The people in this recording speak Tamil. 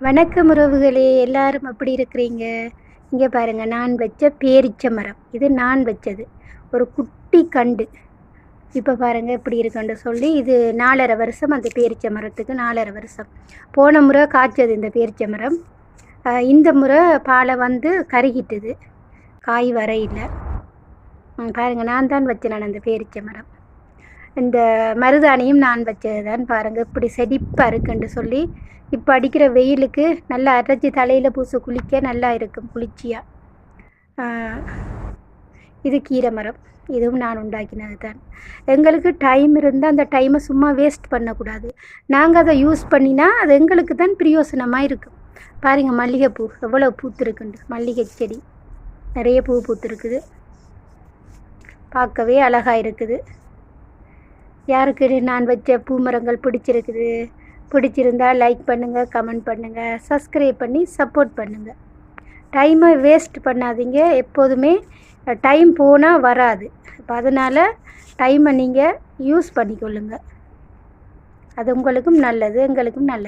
வணக்கம் உறவுகளே, எல்லாரும் எப்படி இருக்கிறீங்க? இங்கே பாருங்க, நான் வச்ச பேரிச்ச மரம். இது நான் வச்சது. ஒரு குட்டி கண்டு. இப்போ பாருங்க எப்படி இருக்குன்னு சொல்லி, இது 4½ வருஷம் அந்த பேரிச்ச மரத்துக்கு 4½ வருஷம். போன முறை காய்ச்சது இந்த பேரிச்ச மரம். இந்த முறை பாலை வந்து கருகிட்டுது, காய் வர இல்லை. பாருங்க, நான் தான் வச்சேன் அந்த பேரிச்ச மரம். இந்த மருதாணியும் நான் வச்சது தான். பாருங்கள் இப்படி செடிப்பாக இருக்குன்னு சொல்லி, இப்போ அடிக்கிற வெயிலுக்கு நல்லா அரைச்சி தலையில் பூச குளிக்க நல்லா இருக்கும், குளிர்ச்சியாக. இது கீரை மரம், இதுவும் நான் உண்டாக்கினது தான். எங்களுக்கு டைம் இருந்தால் அந்த டைமை சும்மா வேஸ்ட் பண்ணக்கூடாது. நாங்கள் அதை யூஸ் பண்ணினா அது எங்களுக்கு தான் பிரயோசனமாக இருக்கும். பாருங்கள், மல்லிகைப்பூ எவ்வளோ பூத்துருக்குண்டு. மல்லிகை செடி நிறைய பூ பூத்துருக்குது, பார்க்கவே அழகாக இருக்குது. யாருக்கு நான் வச்ச பூமரங்கள் பிடிச்சிருந்தால் லைக் பண்ணுங்கள், கமெண்ட் பண்ணுங்கள், சப்ஸ்கிரைப் பண்ணி சப்போர்ட் பண்ணுங்கள். டைமை வேஸ்ட் பண்ணாதீங்க. எப்போதுமே டைம் போனால் வராது. இப்போ அதனால் டைமை நீங்கள் யூஸ் பண்ணிக்கொள்ளுங்கள். அது உங்களுக்கும் நல்லது, எங்களுக்கும் நல்லது.